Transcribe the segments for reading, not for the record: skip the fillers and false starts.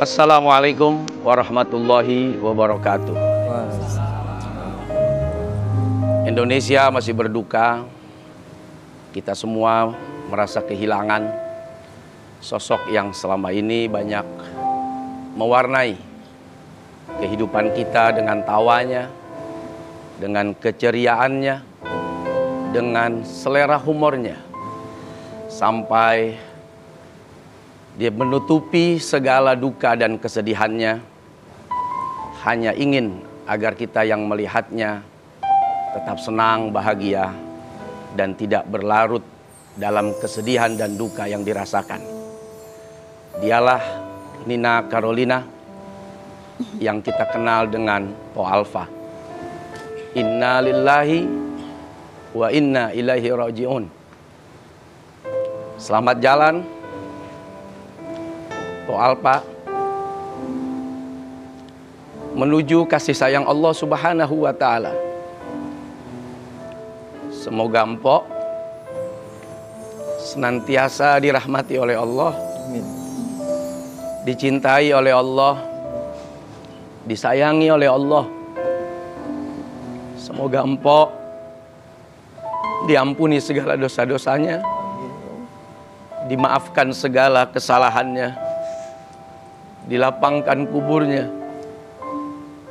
Assalamualaikum warahmatullahi wabarakatuh. Indonesia masih berduka. Kita semua merasa kehilangan sosok yang selama ini banyak mewarnai kehidupan kita dengan tawanya, dengan keceriaannya, dengan selera humornya, sampai dia menutupi segala duka dan kesedihannya, hanya ingin agar kita yang melihatnya tetap senang, bahagia, dan tidak berlarut dalam kesedihan dan duka yang dirasakan. Dialah Nina Carolina yang kita kenal dengan Po Alfa. Inna lillahi wa inna ilaihi raji'un. Selamat jalan Po Alfa menuju kasih sayang Allah Subhanahu wa Ta'ala. Semoga Mpok senantiasa dirahmati oleh Allah, dicintai oleh Allah, disayangi oleh Allah. Semoga Mpok diampuni segala dosa-dosanya, dimaafkan segala kesalahannya, dilapangkan kuburnya,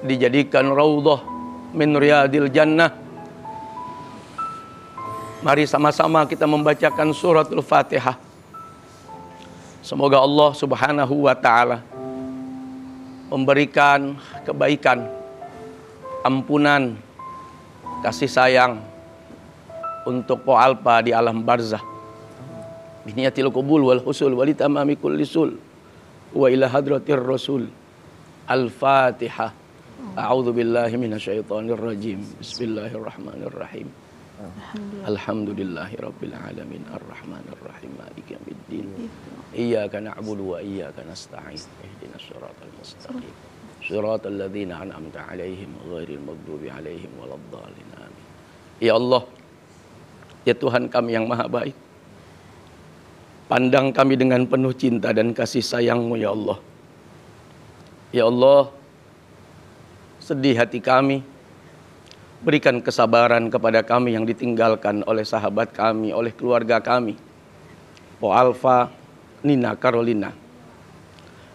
dijadikan raudhah min riyadil jannah. Mari sama-sama kita membacakan suratul Fatihah. Semoga Allah Subhanahu wa Ta'ala memberikan kebaikan, ampunan, kasih sayang untuk Po Alfa di alam barzah. Biniyatil qubul wal husul walitamami kulli sul wa ila hadratir rasul. Al-Fatihah. A'udzu billahi minasyaitonir rajim. Bismillahirrahmanirrahim. Alhamdulillahi rabbil alamin arrahmanir rahim maliki yaumiddin. Iyyaka na'budu wa iyyaka nasta'in. Ihdinas siratal mustaqim. Shiratal ladzina an'amta 'alaihim ghairil maghdubi 'alaihim waladdallin. Amin. Ya Allah, ya Tuhan kami yang maha baik, pandang kami dengan penuh cinta dan kasih sayang-Mu ya Allah. Ya Allah, sedih hati kami. Berikan kesabaran kepada kami yang ditinggalkan oleh sahabat kami, oleh keluarga kami, Po Alfa Nina Carolina.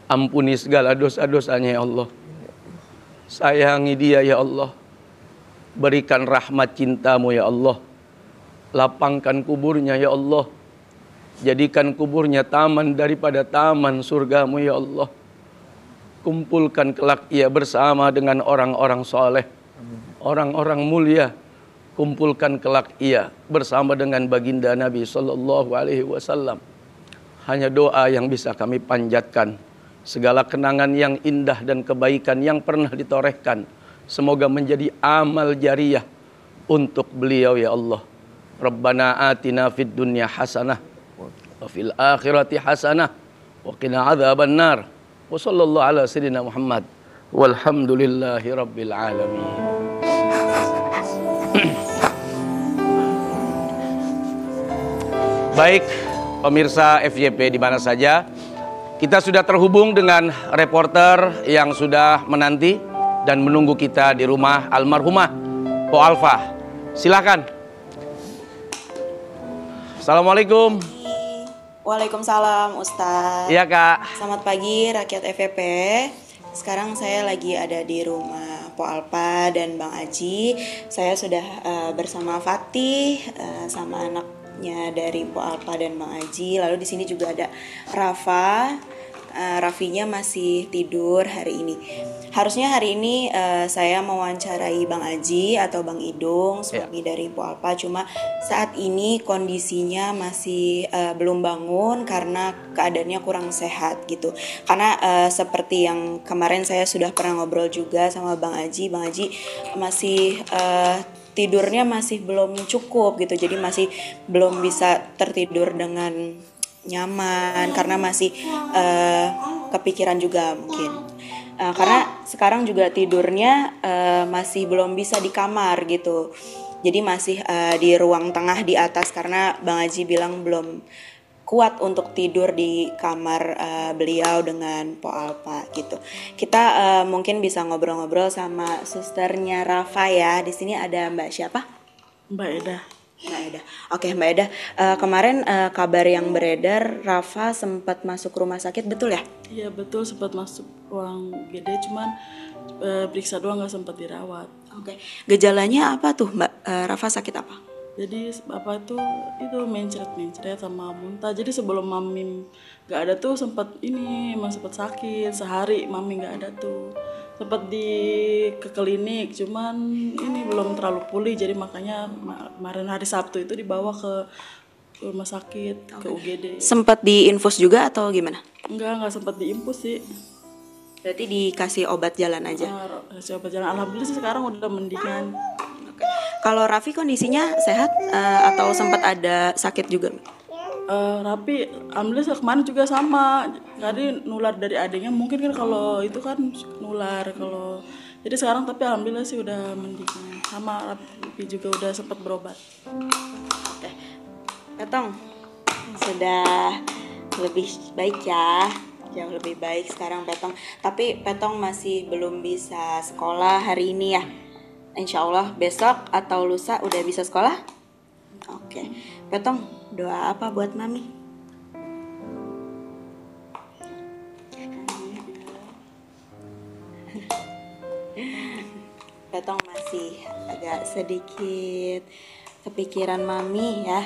Ampuni segala dosa-dosanya ya Allah. Sayangi dia ya Allah. Berikan rahmat cinta-Mu ya Allah. Lapangkan kuburnya ya Allah. Jadikan kuburnya taman daripada taman surga-Mu ya Allah. Kumpulkan kelak ia bersama dengan orang-orang soleh, orang-orang mulia. Kumpulkan kelak ia bersama dengan baginda Nabi Sallallahu Alaihi Wasallam. Hanya doa yang bisa kami panjatkan. Segala kenangan yang indah dan kebaikan yang pernah ditorehkan, semoga menjadi amal jariyah untuk beliau ya Allah. Rabbana atina fid dunya hasanah wa fil akhirati hasanah wa qina adzaban nar. Wa sallallahu ala sayyidina Muhammad walhamdulillahi rabbil alamin. Baik, pemirsa FYP di mana saja, kita sudah terhubung dengan reporter yang sudah menanti dan menunggu kita di rumah almarhumah Po Alfa. Silakan. Assalamualaikum. Waalaikumsalam Ustadz. Iya Kak. Selamat pagi rakyat FVP. Sekarang saya lagi ada di rumah Po Alfa dan Bang Aji. Saya sudah bersama Fatih sama anaknya dari Po Alfa dan Bang Aji. Lalu di sini juga ada Rafa. Rafinya masih tidur hari ini. Harusnya hari ini saya mewawancarai Bang Aji atau Bang Idung, suami dari Po Alfa. Cuma saat ini kondisinya masih belum bangun karena keadaannya kurang sehat gitu. Karena seperti yang kemarin saya sudah pernah ngobrol juga sama Bang Aji masih tidurnya masih belum cukup gitu. Jadi masih belum bisa tertidur dengan nyaman karena masih kepikiran juga mungkin. Karena sekarang juga tidurnya masih belum bisa di kamar gitu. Jadi masih di ruang tengah di atas karena Bang Aji bilang belum kuat untuk tidur di kamar beliau dengan Po Alpa gitu. Kita mungkin bisa ngobrol-ngobrol sama susternya Rafa ya. Di sini ada Mbak siapa? Mbak Eda. Mbak Eda. Oke, Mbak Eda. Kemarin kabar yang beredar Rafa sempat masuk rumah sakit, betul ya? Iya betul, sempat masuk ruang GD, cuman periksa doang, nggak sempat dirawat. Oke. Gejalanya apa tuh Mbak? Rafa sakit apa? Jadi bapak tuh itu mencret sama muntah. Jadi sebelum mami nggak ada tuh sempat emang sempat sakit sehari, mami nggak ada tuh. Sempat ke klinik, cuman ini belum terlalu pulih. Jadi makanya kemarin hari Sabtu itu dibawa ke rumah sakit, ke UGD. Sempat diinfus juga atau gimana? Nggak sempat diinfus sih. Berarti dikasih obat jalan aja. Kasih obat jalan. Alhamdulillah sih sekarang udah mendingan. Kalau Raffi kondisinya sehat atau sempat ada sakit juga? Raffi alhamdulillah kemarin juga sama. Tadi nular dari adiknya, mungkin kan kalau itu kan nular kalau. Jadi sekarang tapi alhamdulillah sih udah mendingan. Sama Raffi juga udah sempat berobat. Oke. Petong sudah lebih baik ya. Jauh lebih baik sekarang Petong. Tapi Petong masih belum bisa sekolah hari ini ya. Insya Allah besok atau lusa udah bisa sekolah? Oke. Petong, doa apa buat Mami? Petong masih agak sedikit kepikiran Mami ya.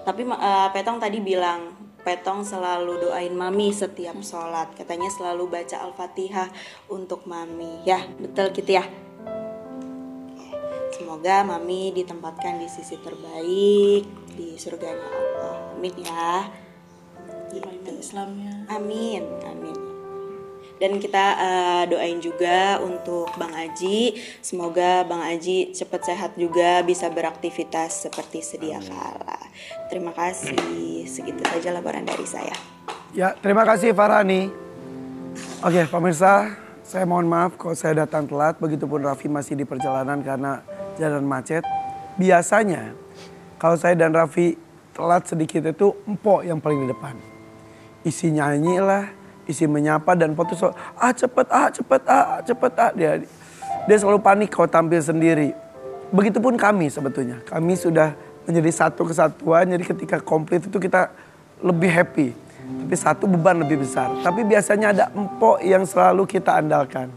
Tapi Petong tadi bilang Petong selalu doain Mami setiap sholat. Katanya selalu baca Al-Fatihah untuk Mami. Ya, betul gitu ya? Semoga Mami ditempatkan di sisi terbaik di surganya Allah. Amin ya. Gitu. Islamnya. Amin, amin. Dan kita doain juga untuk Bang Aji. Semoga Bang Aji cepat sehat juga, bisa beraktivitas seperti sedia kala. Terima kasih. Segitu saja laporan dari saya. Ya, terima kasih Farhani. Oke, pemirsa, saya mohon maaf kalau saya datang telat. Begitupun Raffi masih di perjalanan karena jalan macet. Biasanya kalau saya dan Raffi telat sedikit itu Empok yang paling di depan. Isi nyanyi lah, isi menyapa dan foto selalu cepet. Dia selalu panik kalau tampil sendiri. Begitupun kami sebetulnya. Kami sudah menjadi satu kesatuan, jadi ketika komplit itu kita lebih happy. Tapi satu beban lebih besar. Tapi biasanya ada Empok yang selalu kita andalkan.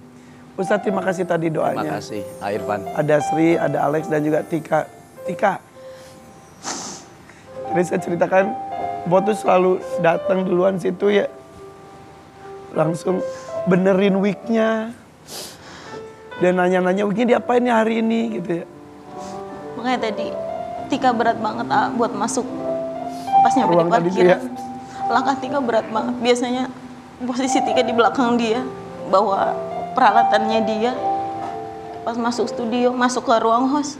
Ustadz terima kasih tadi doanya. Terima kasih, Irfan. Ada Sri, ada Alex dan juga Tika. Tadi saya ceritakan, Bo tuh selalu datang duluan situ ya. Langsung benerin wig-nya. Dan nanya-nanya wig-nya diapain ya hari ini gitu ya. Makanya tadi Tika berat banget buat masuk pas nyampe di Ruang tadi tuh parkiran. ya. Langkah Tika berat banget. Biasanya posisi Tika di belakang dia, bawa peralatannya dia. Pas masuk studio, masuk ke ruang host,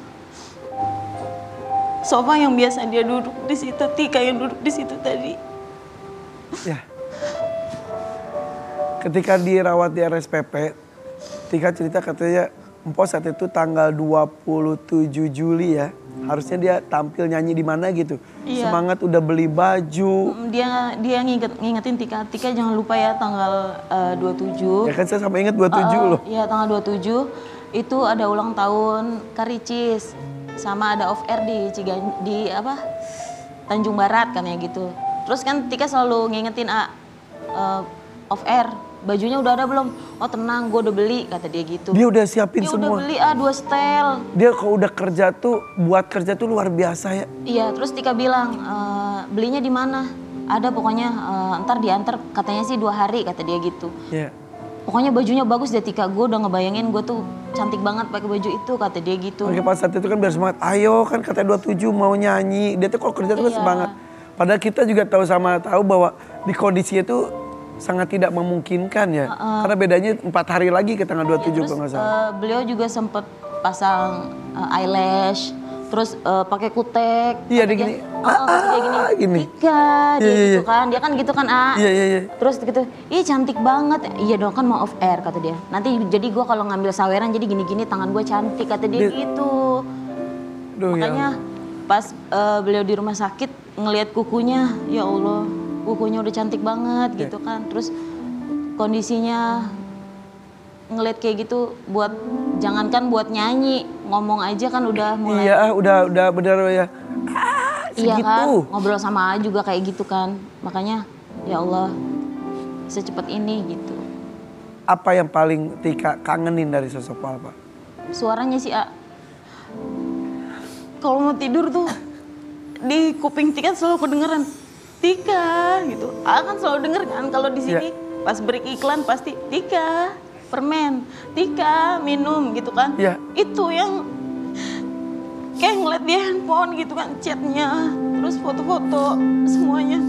sofa yang biasa dia duduk di situ, Tika yang duduk di situ tadi. Ya. Ketika dirawat di RSPP, Tika cerita katanya Empok saat itu tanggal 27 Juli ya. Harusnya dia tampil nyanyi di mana gitu. Iya. Semangat udah beli baju. Dia ngingetin Tika jangan lupa ya tanggal 27. Ya kan saya sampai ingat 27 loh. Iya tanggal 27 itu ada ulang tahun Karicis sama ada off air di Tanjung Barat kan ya gitu. Terus kan Tika selalu ngingetin off air. Bajunya udah ada belum? Oh tenang, gue udah beli, kata dia gitu. Dia udah siapin dia semua. Dia udah beli 2 setel. Dia kalau udah kerja tuh, buat kerja tuh luar biasa ya. Iya, terus Tika bilang, belinya di mana? Ada pokoknya ntar diantar, katanya sih 2 hari, kata dia gitu. Iya. Pokoknya bajunya bagus deh Tika, gue udah ngebayangin gue tuh cantik banget pakai baju itu, kata dia gitu. Oke pas saat itu kan biar semangat, ayo kan katanya 27 mau nyanyi. Dia tuh kalau kerja tuh kan semangat. Padahal kita juga tahu bahwa di kondisi itu sangat tidak memungkinkan ya. Karena bedanya 4 hari lagi ke tanggal 27 ya, kalau nggak salah. Beliau juga sempet pasang eyelash, terus pakai kutek. Iya dia gini. Gini. Tika, dia gitu kan. Dia kan gitu kan, Iya. Terus gitu, ih cantik banget. Iya dong kan mau off air kata dia. Nanti jadi gue kalau ngambil saweran jadi gini-gini tangan gue cantik kata dia gitu. Duh, Makanya Pas beliau di rumah sakit ngelihat kukunya, ya Allah, kukunya udah cantik banget gitu kan. Terus kondisinya ngelihat kayak gitu, buat jangankan buat nyanyi, ngomong aja kan udah mulai. Iya, udah bener ya. Iya segitu. kan, ngobrol sama A juga kayak gitu kan. Makanya ya Allah, secepat ini gitu. Apa yang paling Tika kangenin dari sosok Papa? Suaranya sih A. Kalau mau tidur tuh di kuping Tika selalu kedengeran Tika gitu. A kan selalu denger kan kalau di sini pas break iklan pasti Tika permen, Tika minum gitu kan. Iya. Itu yang kayak ngeliat dia handphone gitu kan, chatnya, terus foto-foto semuanya.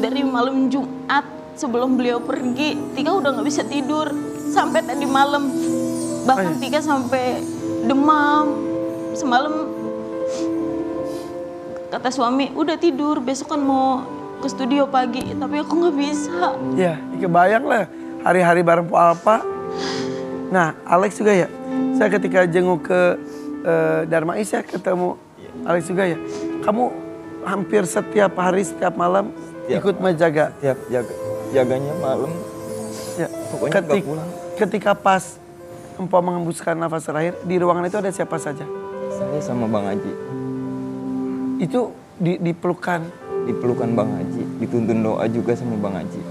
Dari malam Jumat sebelum beliau pergi, Tika udah nggak bisa tidur sampai tadi malam. Bahkan Tika sampai demam. Semalam kata suami, udah tidur, besok kan mau ke studio pagi, tapi aku nggak bisa. Iya, kebayang lah hari-hari bareng Po Alpa. Nah, Alex juga ya. Saya ketika jenguk ke Darmais ya ketemu Alex juga ya. Kamu hampir setiap hari, setiap malam ikut menjaga. Tiap jaganya malam. Ya. Pokoknya nggak pulang. Ketika pas Empok mengembuskan nafas terakhir, di ruangan itu ada siapa saja? Saya sama Bang Haji. Itu dipelukan. Dipelukan Bang Haji, dituntun doa juga sama Bang Haji.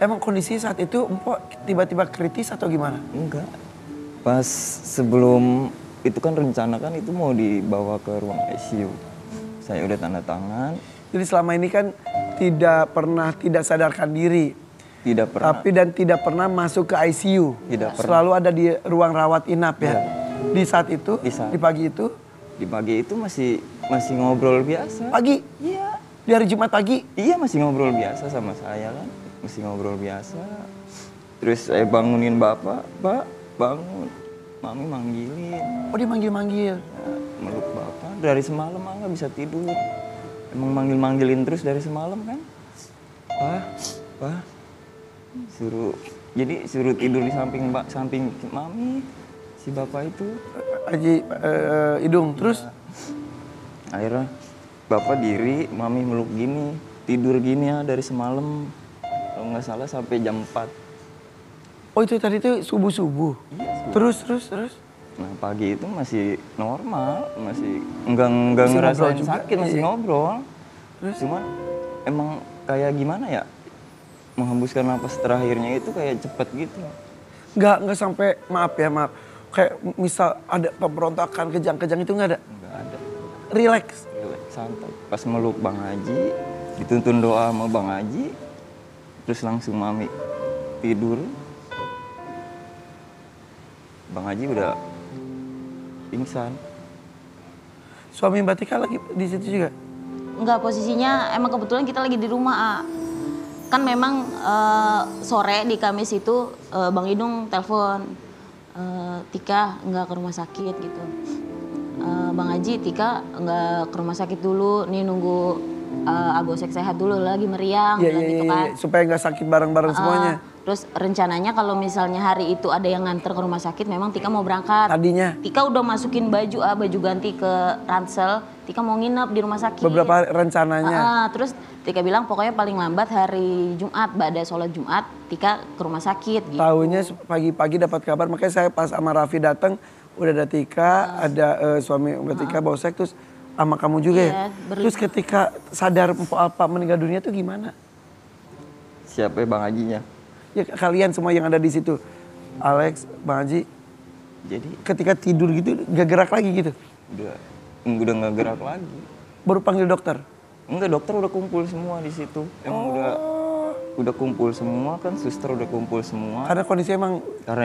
Emang kondisi saat itu Empok tiba-tiba kritis atau gimana? Enggak. Pas sebelum itu kan rencana kan itu mau dibawa ke ruang ICU. Saya udah tanda tangan. Jadi selama ini kan tidak sadarkan diri. Tidak pernah. Tapi dan tidak pernah masuk ke ICU. Tidak pernah. Selalu ada di ruang rawat inap ya. Di saat itu, di pagi itu. Di pagi itu masih ngobrol biasa. Pagi? Iya. Di hari Jumat pagi? Iya, masih ngobrol biasa sama saya kan. Masih ngobrol biasa. Terus saya bangunin Bapak, Pak bangun. Mami manggilin. Oh dia manggil-manggil? Ya, meluk Bapak. Dari semalam nggak bisa tidur. Emang manggil-manggilin terus dari semalam kan. Pak. Suruh tidur di samping Mami. Si Bapak itu. Haji Idung, terus? Akhirnya Bapak diri, Mami meluk gini. Tidur gini ya dari semalam. Kalau nggak salah sampai jam 4. Oh itu tadi itu subuh-subuh? Iya, Terus? Nah pagi itu masih normal, masih enggak ngerasain sakit, masih ngobrol. Terus? Cuman emang kayak gimana ya, menghembuskan napas terakhirnya itu kayak cepet gitu. Nggak sampai, maaf, kayak misal ada pemberontakan, kejang-kejang itu nggak ada? Nggak ada. Relax? Relax, santai. Pas meluk Bang Haji, dituntun doa sama Bang Haji, terus langsung Mami tidur. Bang Haji udah pingsan. Suami Mbak Tika lagi di situ juga? Enggak, posisinya emang kebetulan kita lagi di rumah, A. Kan memang sore di Kamis itu Bang Idung telepon, Tika nggak ke rumah sakit gitu. Bang Haji, Tika nggak ke rumah sakit dulu, nih nunggu Abosek sehat dulu, lagi meriang, gitu kan. Supaya nggak sakit bareng-bareng semuanya. Terus rencananya kalau misalnya hari itu ada yang nganter ke rumah sakit, memang Tika mau berangkat. Tadinya? Tika udah masukin baju ganti ke ransel, Tika mau nginep di rumah sakit. Beberapa hari rencananya? Terus Tika bilang pokoknya paling lambat hari Jumat, pada sholat Jumat, Tika ke rumah sakit gitu. Tahunya pagi-pagi dapat kabar, makanya saya pas sama Raffi datang, udah ada Tika, ada suami Mbak Tika, Bosek, terus sama kamu juga ya? Terus ketika sadar Mpok Alpa meninggal dunia tuh gimana? Siapa Bang Hajinya? Ya kalian semua yang ada di situ, Alex, Bang Haji. Jadi ketika tidur gitu gak gerak lagi gitu? Udah gak gerak lagi. Baru panggil dokter? Enggak, dokter udah kumpul semua di situ. Emang udah kumpul semua kan, suster udah kumpul semua. Karena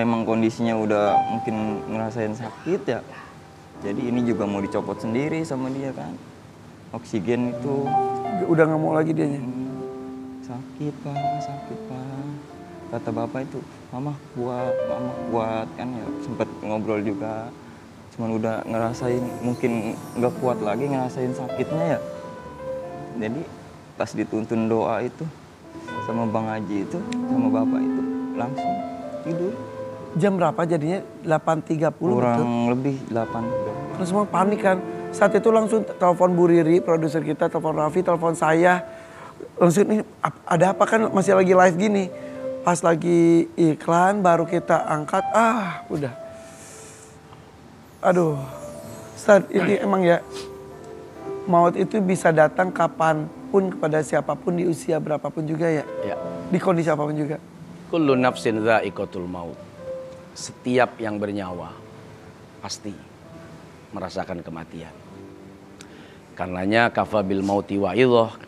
emang kondisinya udah mungkin ngerasain sakit ya. Jadi ini juga mau dicopot sendiri sama dia kan. Oksigen itu. Udah gak mau lagi dianya? Sakit pak. Kata bapak itu, mama kuat kan ya. Sempet ngobrol juga. Cuman udah ngerasain, mungkin gak kuat lagi ngerasain sakitnya ya. Jadi pas dituntun doa itu sama Bang Haji itu, sama bapak itu, langsung tidur. Jam berapa jadinya? 8.30 kurang betul? Lebih 8. Terus semua panik kan. Saat itu langsung telepon Bu Riri, produser kita, telepon Raffi, telepon saya. Langsung ini ada apa kan masih lagi live gini. Pas lagi iklan baru kita angkat, udah. Aduh, Ustaz ini emang ya maut itu bisa datang kapanpun kepada siapapun di usia berapapun juga ya. Ya. Di kondisi apapun juga. Kullu nafsin dha'iqatul maut. Setiap yang bernyawa pasti merasakan kematian. Karenanya kafabil mauti wa'idhah.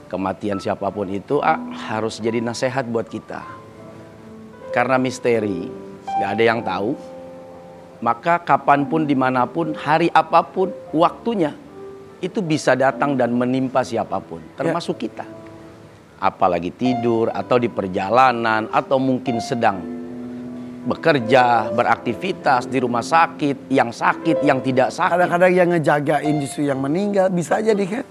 Kematian siapapun itu harus jadi nasihat buat kita. Karena misteri, gak ada yang tahu. Maka kapanpun, dimanapun, hari apapun, waktunya itu bisa datang dan menimpa siapapun, termasuk kita. Apalagi tidur atau di perjalanan atau mungkin sedang bekerja, beraktivitas di rumah sakit, yang tidak sakit. Kadang-kadang yang ngejagain justru yang meninggal, bisa jadi kan?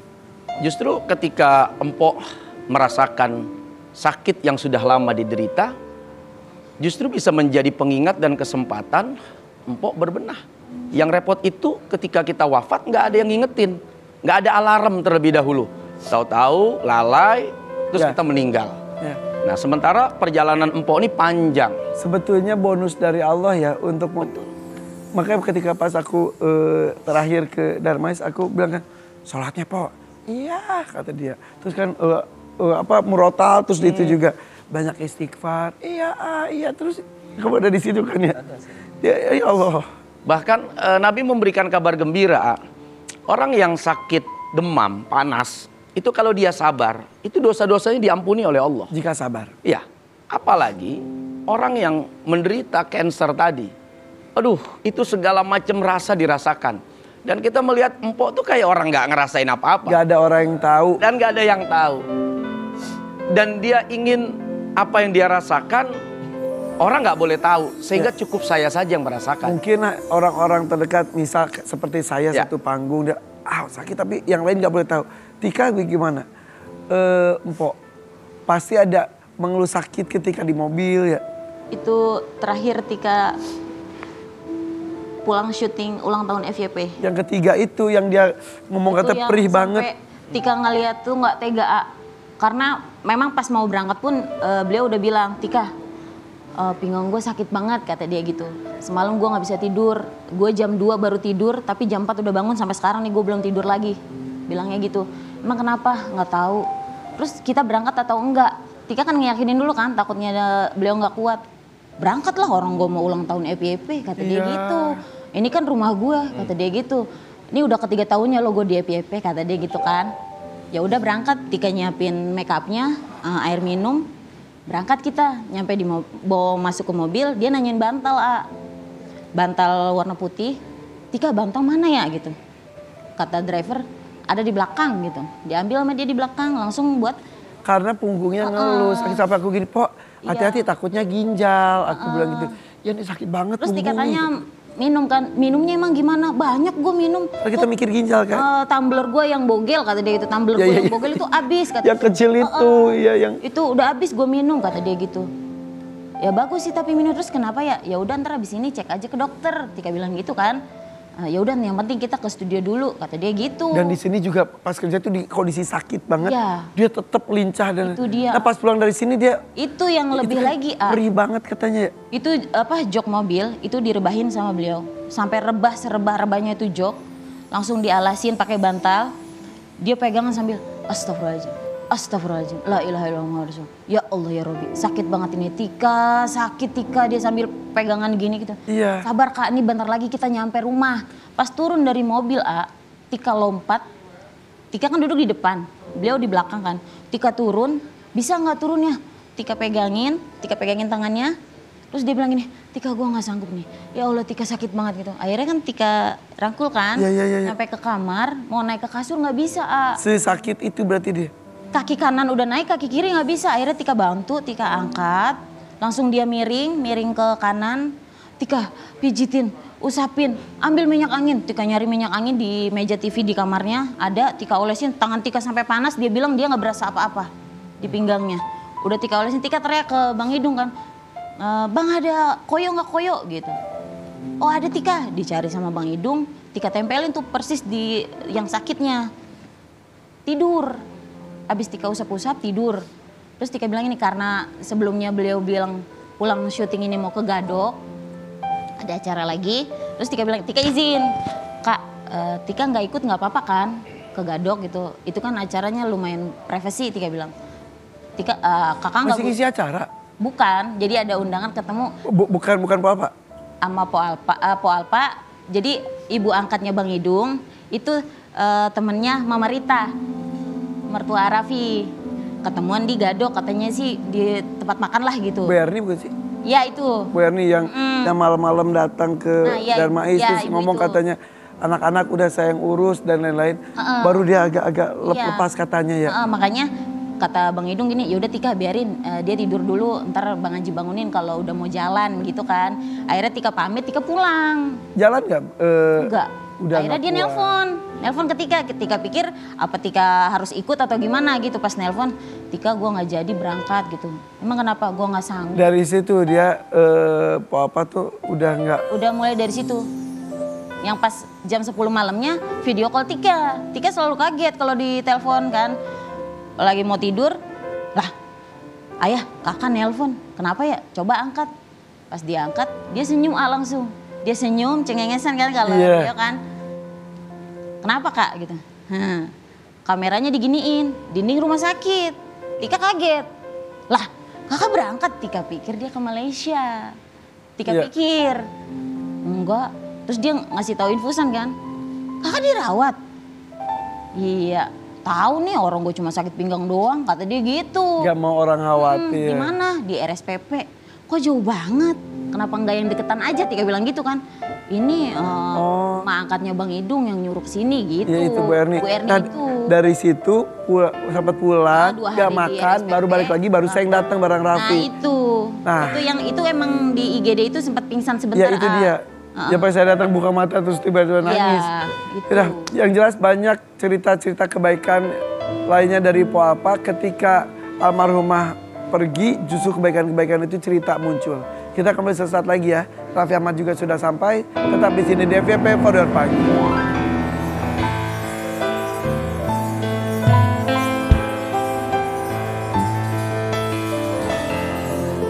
Justru ketika empok merasakan sakit yang sudah lama diderita, justru bisa menjadi pengingat dan kesempatan empok berbenah. Yang repot itu ketika kita wafat nggak ada yang ngingetin, nggak ada alarm terlebih dahulu. Tahu-tahu lalai, terus kita meninggal. Ya. Nah sementara perjalanan empok ini panjang. Sebetulnya bonus dari Allah ya untuk makanya ketika pas aku terakhir ke Darmais aku bilang kan sholatnya po, iya kata dia. Terus kan murotal terus itu juga banyak istighfar, iya terus kamu ada di situ kan ya. Ya Allah. Bahkan Nabi memberikan kabar gembira, orang yang sakit demam, panas, itu kalau dia sabar, itu dosa-dosanya diampuni oleh Allah. Jika sabar. Iya, apalagi orang yang menderita cancer tadi. Aduh, itu segala macam rasa dirasakan. Dan kita melihat empok tuh kayak orang gak ngerasain apa-apa. Gak ada orang yang tahu. Dan gak ada yang tahu. Dan dia ingin apa yang dia rasakan, orang gak boleh tahu. Sehingga cukup saya saja yang merasakan. Mungkin orang-orang terdekat, misal seperti saya satu panggung, dia sakit tapi yang lain gak boleh tahu. Tika gimana? Empok, pasti ada mengeluh sakit ketika di mobil ya? Itu terakhir Tika pulang syuting ulang tahun FYP. Yang ketiga itu yang dia ngomong kata perih banget. Tika ngeliat tuh nggak tega, karena memang pas mau berangkat pun beliau udah bilang, Tika pinggang gue sakit banget kata dia gitu. Semalam gue nggak bisa tidur, gue jam 2 baru tidur tapi jam 4 udah bangun, sampai sekarang nih gue belum tidur lagi. Bilangnya gitu. Emang kenapa? Nggak tahu. Terus kita berangkat atau enggak? Tika kan ngeyakinin dulu kan, takutnya beliau nggak kuat. Berangkatlah, orang gue mau ulang tahun FYP kata dia gitu. Ini kan rumah gue kata dia gitu. Ini udah ketiga tahunnya lo gue di FYP kata dia gitu kan. Ya udah berangkat, Tika nyiapin make upnya, air minum. Berangkat kita, nyampe bawa masuk ke mobil, dia nanyain bantal, bantal warna putih. Tika bantal mana ya gitu. Kata driver, ada di belakang gitu. Diambil sama dia di belakang, langsung buat. Karena punggungnya ngelus, sakit sampai aku gini, Pok hati-hati takutnya ginjal. Aku bilang gitu, ya ini sakit banget terus punggungnya. Terus dikatanya minum kan, minumnya emang gimana? Banyak gue minum. Kita mikir ginjal kan? Tumbler gue yang bogel kata dia gitu, tumbler gue yang bogel itu habis kata. Yang kecil itu, ya yang. Itu udah habis gue minum kata dia gitu. Ya bagus sih tapi minum, terus kenapa ya? Ya udah ntar abis ini cek aja ke dokter. Tika bilang gitu kan. Ya udah yang penting kita ke studio dulu kata dia gitu. Dan di sini juga pas kerja tuh di kondisi sakit banget. Ya. Dia tetap lincah dan. Itu dia. Nah pas pulang dari sini dia. Itu yang lebih kan lagi. Perih banget katanya. Itu jok mobil itu direbahin sama beliau. Sampai rebah serebah-rebahnya itu jok. Langsung dialasin pakai bantal. Dia pegangan sambil astagfirullahaladzim. Astagfirullahaladzim. La ilaha illallah. Ya Allah ya Robi. Sakit banget ini. Tika, sakit Tika. Dia sambil pegangan gini gitu. Iya. Sabar Kak, ini bentar lagi kita nyampe rumah. Pas turun dari mobil Tika lompat. Tika kan duduk di depan. Beliau di belakang kan. Tika turun. Bisa gak turunnya? Tika pegangin tangannya. Terus dia bilang gini, Tika gue gak sanggup nih. Ya Allah Tika sakit banget gitu. Akhirnya kan Tika rangkul kan. Iya. Sampai ke kamar. Mau naik ke kasur gak bisa Sesakit itu berarti dia? Kaki kanan udah naik, kaki kiri nggak bisa. Akhirnya Tika bantu, Tika angkat. Langsung dia miring ke kanan. Tika pijitin, usapin, ambil minyak angin. Tika nyari minyak angin di meja TV di kamarnya. Ada, Tika olesin, tangan Tika sampai panas. Dia bilang dia nggak berasa apa-apa di pinggangnya. Udah Tika olesin, Tika teriak ke Bang Idung kan. Bang ada koyo nggak koyo gitu. Oh ada Tika, dicari sama Bang Idung. Tika tempelin tuh persis di yang sakitnya. Tidur. Abis Tika usap-usap tidur. Terus Tika bilang ini karena sebelumnya beliau bilang pulang syuting ini mau ke Gadok. Ada acara lagi. Terus Tika bilang, Tika izin. Kak, Tika nggak ikut nggak apa-apa kan ke Gadok gitu. Itu kan acaranya lumayan privasi Tika bilang. Tika, kakak nggak... Masih ngisi acara? Bukan, jadi ada undangan ketemu. Bukan Po Alpa? Sama Po Alpa. Jadi ibu angkatnya Bang Idung itu temennya Mama Rita, mertua Raffi. Ketemuan di Gadok katanya sih di tempat makan lah gitu. Bu Erni bukan sih? Ya itu. Bu Erni yang malam-malam datang ke iya, Darmais iya, terus ibu ngomong itu. katanya anak-anak udah saya yang urus dan lain-lain. Baru dia agak-agak lepas katanya ya. Makanya kata Bang Idung gini, yaudah Tika biarin dia tidur dulu, ntar Bang Haji bangunin kalau udah mau jalan gitu kan. Akhirnya Tika pamit, Tika pulang. Jalan nggak? Enggak. Udah Akhirnya dia nelpon ke Tika. Tika pikir apa Tika harus ikut atau gimana gitu. Pas nelpon, Tika gua nggak jadi berangkat gitu. Emang kenapa? Gua nggak sanggup. Dari situ dia apa tuh udah nggak? Udah mulai dari situ. Yang pas jam 10 malamnya video call Tika. Tika selalu kaget kalau ditelepon kan. Lagi mau tidur, lah ayah kakak nelpon, kenapa ya? Coba angkat. Pas dia angkat, dia senyum langsung. Dia senyum, cengengesan kan kalau dia kan. Kenapa kak gitu? Kameranya diginiin, dinding rumah sakit. Tika kaget. Lah kakak berangkat, Tika pikir dia ke Malaysia. Tika pikir, enggak. Terus dia ngasih tahu infusan kan, kakak dirawat. Iya. Tahu nih orang gue cuma sakit pinggang doang, kata dia gitu. Gak mau orang khawatir. Di mana? Di RSPP. Kok jauh banget? Kenapa nggak yang deketan aja? Tika bilang gitu kan. Ini mak angkatnya Bang Idung yang nyuruh sini gitu. Ya itu Bu Erni. Bu Erni Nah, itu. dari situ sempat pulang, 2 hari gak di makan, RSPP. baru balik lagi, baru saya yang datang bareng Raffi. Nah itu emang di IGD itu sempat pingsan sebentar. Ya itu dia. Ya pas saya datang buka mata terus tiba-tiba nangis. Gitu. Udah, yang jelas banyak cerita-cerita kebaikan lainnya dari Po Alpa ketika almarhumah pergi, justru kebaikan-kebaikan itu cerita muncul. Kita kembali sesaat lagi ya. Raffi Ahmad juga sudah sampai. Tetap di sini di FYP For Your Pagi.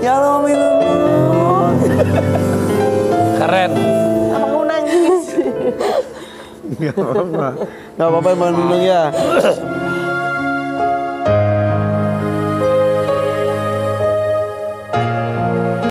Ya Allah minum. Keren. Apa kamu nangis? Gak apa-apa Bang Dudung ya.